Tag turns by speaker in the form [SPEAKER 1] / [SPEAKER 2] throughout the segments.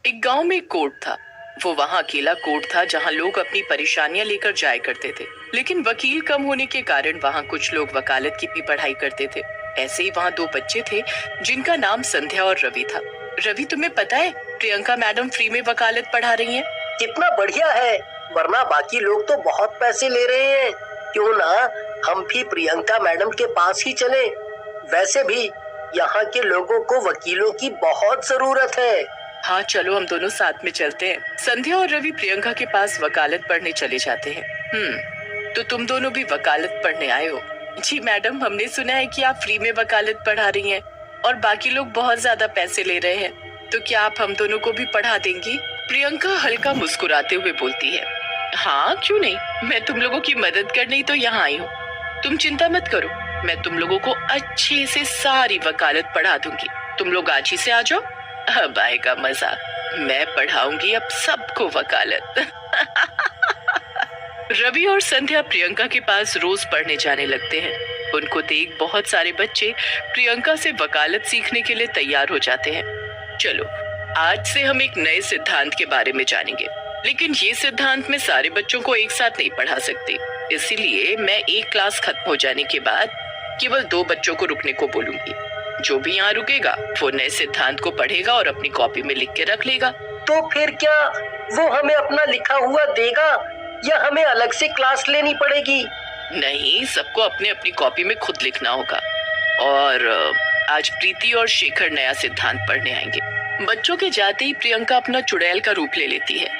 [SPEAKER 1] एक गांव में एक कोर्ट था। वो वहां अकेला कोर्ट था जहां लोग अपनी परेशानियां लेकर जाया करते थे। लेकिन वकील कम होने के कारण वहां कुछ लोग वकालत की भी पढ़ाई करते थे। ऐसे ही वहां दो बच्चे थे जिनका नाम संध्या और रवि था। रवि, तुम्हें पता है प्रियंका मैडम फ्री में वकालत पढ़ा रही हैं?
[SPEAKER 2] कितना बढ़िया है, वरना बाकी लोग तो बहुत पैसे ले रहे हैं। क्यों ना हम भी प्रियंका मैडम के पास ही चलें। वैसे भी यहाँ के लोगों को वकीलों की बहुत जरूरत है।
[SPEAKER 1] हाँ चलो, हम दोनों साथ में चलते हैं। संध्या और रवि प्रियंका के पास वकालत पढ़ने चले जाते हैं। तो तुम दोनों भी वकालत पढ़ने आए हो? जी मैडम, हमने सुना है कि आप फ्री में वकालत पढ़ा रही हैं और बाकी लोग बहुत ज्यादा पैसे ले रहे हैं, तो क्या आप हम दोनों को भी पढ़ा देंगी? प्रियंका हल्का मुस्कुराते हुए बोलती है, हाँ क्यों नहीं, मैं तुम लोगों की मदद करने ही तो यहाँ आई हूँ। तुम चिंता मत करो, मैं तुम लोगों को अच्छे से सारी वकालत पढ़ा दूंगी। तुम लोग आज ही से आ जाओ, अब आएगा मजा। मैं पढ़ाऊंगी अब सबको वकालत। रवि और संध्या प्रियंका के पास रोज पढ़ने जाने लगते हैं। उनको देख बहुत सारे बच्चे प्रियंका से वकालत सीखने के लिए तैयार हो जाते हैं। चलो, आज से हम एक नए सिद्धांत के बारे में जानेंगे, लेकिन ये सिद्धांत मैं सारे बच्चों को एक साथ नहीं पढ़ा सकती। इसीलिए मैं एक क्लास खत्म हो जाने के बाद केवल 2 बच्चों को रुकने को बोलूंगी। जो भी यहाँ रुकेगा वो नए सिद्धांत को पढ़ेगा और अपनी कॉपी में लिख के रख लेगा।
[SPEAKER 2] तो फिर क्या वो हमें अपना लिखा हुआ देगा या हमें अलग से क्लास लेनी पड़ेगी?
[SPEAKER 1] नहीं, सबको अपने अपनी कॉपी में खुद लिखना होगा। और आज प्रीति और शेखर नया सिद्धांत पढ़ने आएंगे। बच्चों के जाते ही प्रियंका अपना चुड़ैल का रूप ले लेती है।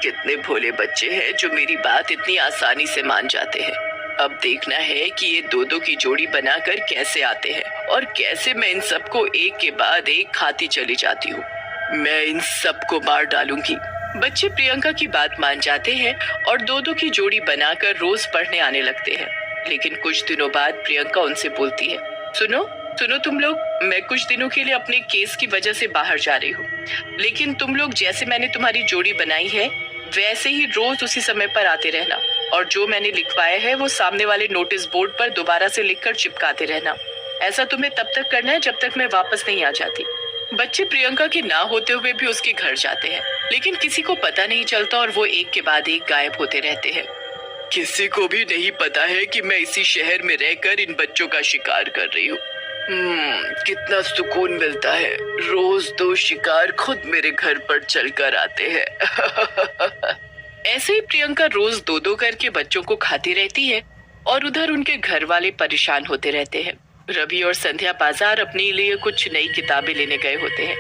[SPEAKER 1] कितने भोले बच्चे हैं जो मेरी बात इतनी आसानी से मान जाते हैं। अब देखना है कि ये दो की जोड़ी बनाकर कैसे आते हैं और कैसे मैं इन सबको एक के बाद एक खाती चली जाती हूँ। मैं इन सबको मार डालूंगी। बच्चे प्रियंका की बात मान जाते हैं और दो की जोड़ी बनाकर रोज पढ़ने आने लगते हैं। लेकिन कुछ दिनों बाद प्रियंका उनसे बोलती है, सुनो सुनो तुम लोग, मैं कुछ दिनों के लिए अपने केस की वजह से बाहर जा रही हूँ, लेकिन तुम लोग जैसे मैंने तुम्हारी जोड़ी बनाई है वैसे ही रोज उसी समय पर आते रहना, और जो मैंने लिखवाया है वो सामने वाले नोटिस बोर्ड पर दोबारा से लिखकर चिपकाते रहना। ऐसा तुम्हें तब तक करना है जब तक मैं वापस नहीं आ जाती। बच्चे प्रियंका के ना होते हुए भी उसके घर जाते हैं, लेकिन किसी को पता नहीं चलता और वो एक के बाद एक गायब होते रहते हैं। किसी को भी नहीं पता है कि मैं इसी शहर में रहकर इन बच्चों का शिकार कर रही हूँ। कितना सुकून मिलता है, रोज 2 शिकार खुद मेरे घर पर चलकर आते हैं। ऐसे ही प्रियंका रोज 2 करके बच्चों को खाती रहती है और उधर उनके घर वाले परेशान होते रहते हैं। रवि और संध्या बाजार अपने लिए कुछ नई किताबें लेने गए होते हैं।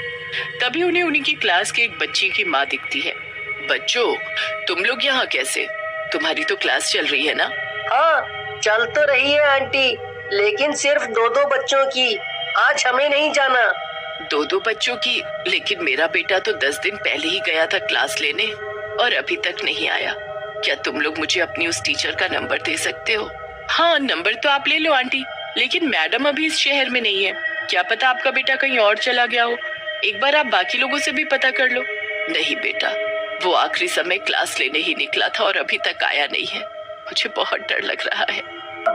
[SPEAKER 1] तभी उन्हें उन्हीं की क्लास के एक बच्ची की माँ दिखती है। बच्चों, तुम लोग यहाँ कैसे? तुम्हारी तो क्लास चल रही है ना?
[SPEAKER 2] हाँ, चल तो रही है आंटी, लेकिन सिर्फ 2 बच्चों की। आज हमें नहीं जाना।
[SPEAKER 1] 2 बच्चों की? लेकिन मेरा बेटा तो 10 दिन पहले ही गया था क्लास लेने और अभी तक नहीं आया। क्या तुम लोग मुझे अपनी उस टीचर का नंबर दे सकते हो? हाँ, नंबर तो आप ले लो आंटी, लेकिन मैडम अभी इस शहर में नहीं है। क्या पता आपका बेटा कहीं और चला गया हो। एक बार आप बाकी लोगों से भी पता कर लो। नहीं बेटा, वो आखिरी समय क्लास लेने ही निकला था और अभी तक आया नहीं है। मुझे बहुत डर लग रहा है।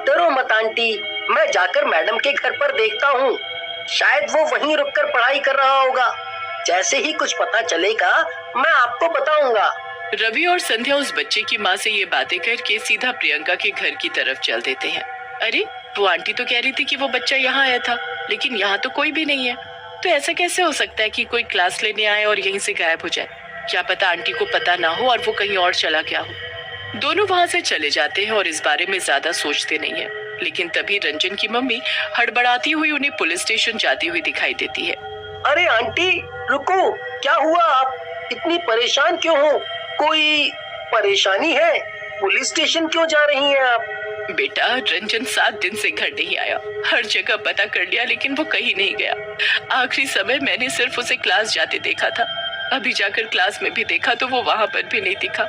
[SPEAKER 2] डरो मत आंटी, मैं जाकर मैडम के घर पर देखता हूँ। शायद वो वहीं रुककर पढ़ाई कर रहा होगा। जैसे ही कुछ पता चलेगा मैं आपको बताऊंगा।
[SPEAKER 1] रवि और संध्या उस बच्चे की माँ से ये बातें करके सीधा प्रियंका के घर की तरफ चल देते हैं। अरे, वो आंटी तो कह रही थी कि वो बच्चा यहाँ आया था, लेकिन यहाँ तो कोई भी नहीं है। तो ऐसा कैसे हो सकता है कि कोई क्लास लेने आए और यहीं से गायब हो जाए? क्या पता आंटी को पता ना हो और वो कहीं और चला गया हो। दोनों वहाँ से चले जाते हैं और इस बारे में ज्यादा सोचते नहीं है। लेकिन तभी रंजन की मम्मी हड़बड़ाती हुई उन्हें पुलिस स्टेशन जाती हुई दिखाई देती है।
[SPEAKER 2] अरे आंटी रुको, क्या हुआ? आप इतनी परेशान क्यों हो? कोई परेशानी है? पुलिस स्टेशन क्यों जा रही हैं आप?
[SPEAKER 1] बेटा, रंजन 7 दिन से घर नहीं आया। हर जगह पता कर लिया लेकिन वो कहीं नहीं गया। आखिरी समय मैंने सिर्फ उसे क्लास जाते देखा था। अभी जाकर क्लास में भी देखा तो वो वहाँ पर भी नहीं दिखा।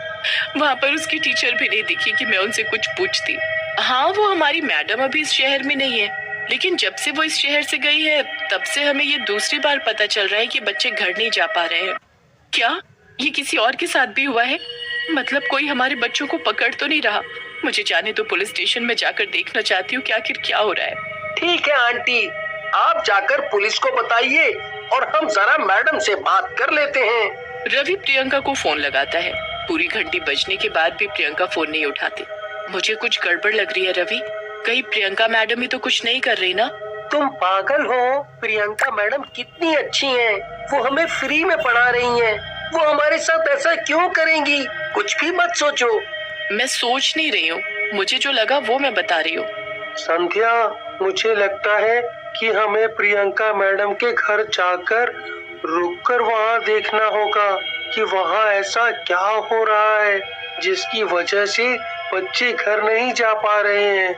[SPEAKER 1] वहाँ पर उसकी टीचर भी नहीं दिखी कि मैं उनसे कुछ पूछती। हाँ, वो हमारी मैडम अभी इस शहर में नहीं है, लेकिन जब से वो इस शहर से गई है तब से हमें ये दूसरी बार पता चल रहा है कि बच्चे घर नहीं जा पा रहे हैं। क्या ये किसी और के साथ भी हुआ है? मतलब कोई हमारे बच्चों को पकड़ तो नहीं रहा? मुझे जाने तो पुलिस स्टेशन में जाकर देखना चाहती हूँ कि आखिर क्या हो रहा है।
[SPEAKER 2] ठीक है आंटी, आप जाकर पुलिस को बताइए और हम जरा मैडम से बात कर लेते हैं।
[SPEAKER 1] रवि प्रियंका को फोन लगाता है। पूरी घंटी बजने के बाद भी प्रियंका फोन नहीं उठाती। मुझे कुछ गड़बड़ लग रही है रवि, कहीं प्रियंका मैडम ही तो कुछ नहीं कर रही ना?
[SPEAKER 2] तुम पागल हो, प्रियंका मैडम कितनी अच्छी हैं, वो हमें फ्री में पढ़ा रही हैं, वो हमारे साथ ऐसा क्यों करेंगी? कुछ भी मत सोचो।
[SPEAKER 1] मैं सोच नहीं रही हूँ, मुझे जो लगा वो मैं बता रही हूँ।
[SPEAKER 2] संध्या, मुझे लगता है कि हमें प्रियंका मैडम के घर जाकर रुककर वहाँ देखना होगा कि वहाँ ऐसा क्या हो रहा है जिसकी वजह से बच्चे घर नहीं जा पा रहे हैं।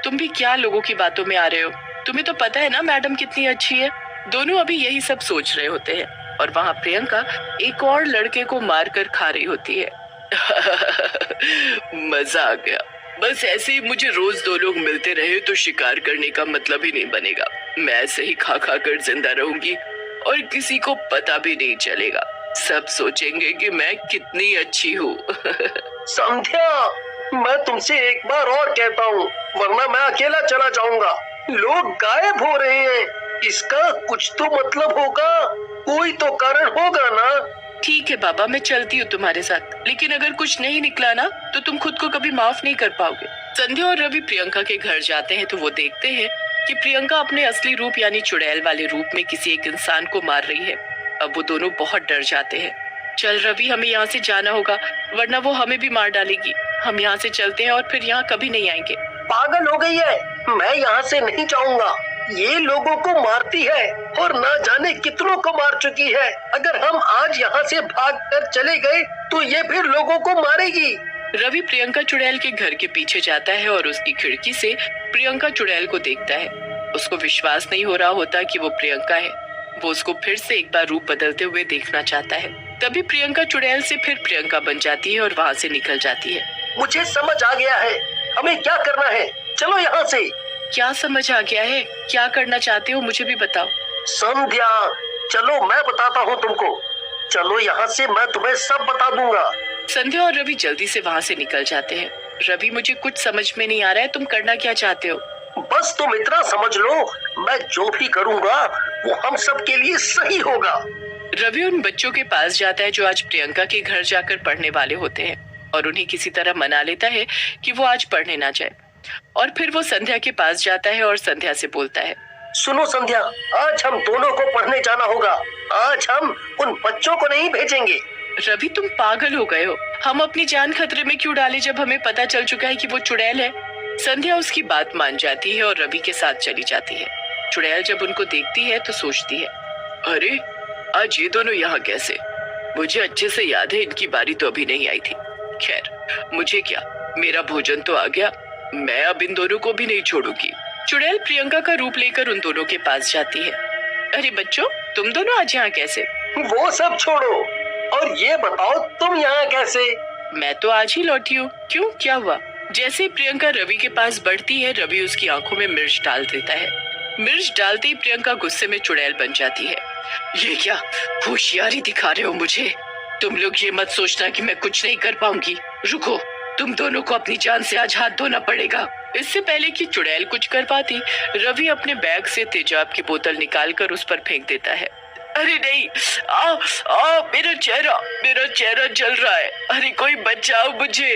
[SPEAKER 1] तुम भी क्या लोगों की बातों में आ रहे हो? तुम्हें तो पता है ना मैडम कितनी अच्छी है। दोनों अभी यही सब सोच रहे होते हैं और वहाँ प्रियंका एक और लड़के को मार कर खा रही होती है। मजा आ गया। बस ऐसे ही मुझे रोज दो लोग मिलते रहे तो शिकार करने का मतलब ही नहीं बनेगा। मैं ऐसे ही खा खा कर जिंदा रहूंगी और किसी को पता भी नहीं चलेगा। सब सोचेंगे कि मैं कितनी अच्छी हूँ।
[SPEAKER 2] संध्या, मैं तुमसे एक बार और कहता हूँ, वरना मैं अकेला चला जाऊंगा। लोग गायब हो रहे हैं, इसका कुछ तो मतलब होगा, कोई तो कारण होगा ना।
[SPEAKER 1] ठीक है बाबा, मैं चलती हूँ तुम्हारे साथ, लेकिन अगर कुछ नहीं निकला ना तो तुम खुद को कभी माफ नहीं कर पाओगे। संध्या और रवि प्रियंका के घर जाते हैं तो वो देखते हैं कि प्रियंका अपने असली रूप यानी चुड़ैल वाले रूप में किसी एक इंसान को मार रही है। अब वो दोनों बहुत डर जाते हैं। चल रवि, हमें यहाँ से जाना होगा, वरना वो हमें भी मार डालेगी। हम यहाँ से चलते हैं और फिर यहाँ कभी नहीं आएंगे।
[SPEAKER 2] पागल हो गई है, मैं यहाँ से नहीं जाऊंगा। ये लोगों को मारती है और ना जाने कितनों को मार चुकी है। अगर हम आज यहाँ से भागकर चले गए तो ये फिर लोगों को मारेगी।
[SPEAKER 1] रवि प्रियंका चुड़ैल के घर के पीछे जाता है और उसकी खिड़की से प्रियंका चुड़ैल को देखता है। उसको विश्वास नहीं हो रहा होता कि वो प्रियंका है। वो उसको फिर से एक बार रूप बदलते हुए देखना चाहता है। तभी प्रियंका चुड़ैल से फिर प्रियंका बन जाती है और वहाँ से निकल जाती है।
[SPEAKER 2] मुझे समझ आ गया है, हमें क्या करना है, चलो यहाँ से।
[SPEAKER 1] क्या समझ आ गया है? क्या करना चाहते हो मुझे भी बताओ।
[SPEAKER 2] संध्या, चलो मैं बताता हूँ तुमको। चलो यहाँ से, मैं तुम्हें सब बता दूंगा।
[SPEAKER 1] संध्या और रवि जल्दी से वहाँ से निकल जाते हैं। रवि, मुझे कुछ समझ में नहीं आ रहा है, तुम करना क्या चाहते हो?
[SPEAKER 2] बस तुम इतना समझ लो, मैं जो भी करूँगा वो हम सब के लिए सही होगा।
[SPEAKER 1] रवि उन बच्चों के पास जाता है जो आज प्रियंका के घर जाकर पढ़ने वाले होते हैं और उन्हें किसी तरह मना लेता है कि वो आज पढ़ने ना जाए। और फिर वो संध्या के पास जाता है और संध्या से बोलता है,
[SPEAKER 2] सुनो संध्या, आज हम दोनों को पढ़ने जाना होगा। आज हम उन बच्चों को नहीं भेजेंगे।
[SPEAKER 1] रवि, तुम पागल हो गए हो। हम अपनी जान खतरे में क्यों डालें जब हमें पता चल चुका है कि वो चुड़ैल है। संध्या उसकी बात मान जाती है और रवि के साथ चली जाती है। चुड़ैल जब उनको देखती है तो सोचती है, अरे आज ये दोनों यहाँ कैसे? मुझे अच्छे से याद है इनकी बारी तो अभी नहीं आई थी। खैर, मुझे क्या, मेरा भोजन तो आ गया, मैं अब इन दोनों को भी नहीं छोड़ूंगी। चुड़ैल प्रियंका का रूप लेकर उन दोनों के पास जाती है। अरे बच्चों, तुम दोनों आज यहाँ कैसे?
[SPEAKER 2] वो सब छोड़ो और ये बताओ तुम यहाँ कैसे?
[SPEAKER 1] मैं तो आज ही लौटी हूँ। क्यों, क्या हुआ? जैसे ही प्रियंका रवि के पास बढ़ती है, रवि उसकी आंखों में मिर्च डाल देता है। मिर्च डालते ही प्रियंका गुस्से में चुड़ैल बन जाती है। ये क्या होशियारी दिखा रहे हो मुझे? तुम लोग ये मत सोचना कि मैं कुछ नहीं कर पाऊंगी। रुको, तुम दोनों को अपनी जान से आज हाथ धोना पड़ेगा। इससे पहले कि चुड़ैल कुछ कर पाती, रवि अपने बैग से तेजाब की बोतल निकालकर उस पर फेंक देता है। अरे नहीं, मेरा चेहरा जल रहा है। अरे कोई बचाओ मुझे।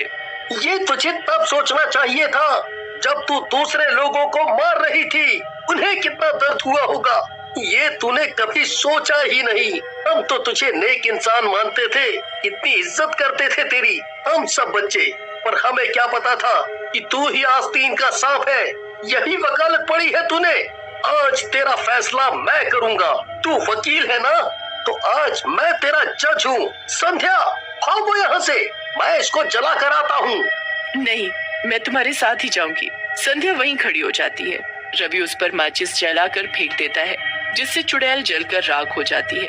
[SPEAKER 2] ये तुझे तब सोचना चाहिए था जब तू दूसरे लोगों को मार रही थी। उन्हें कितना दर्द हुआ होगा, ये तूने कभी सोचा ही नहीं। हम तो तुझे नेक इंसान मानते थे, कितनी इज्जत करते थे तेरी, हम सब बच्चे। पर हमें क्या पता था कि तू ही आस्तीन का सांप है। यही वकालत पड़ी है तूने। आज तेरा फैसला मैं करूंगा। तू वकील है ना, तो आज मैं तेरा जज हूँ। संध्या, भागो यहाँ से, मैं इसको जला कर आता हूँ।
[SPEAKER 1] नहीं, मैं तुम्हारे साथ ही जाऊंगी। संध्या वहीं खड़ी हो जाती है। रवि उस पर माचिस जलाकर फेंक देता है, जिससे चुड़ैल जलकर राख हो जाती है।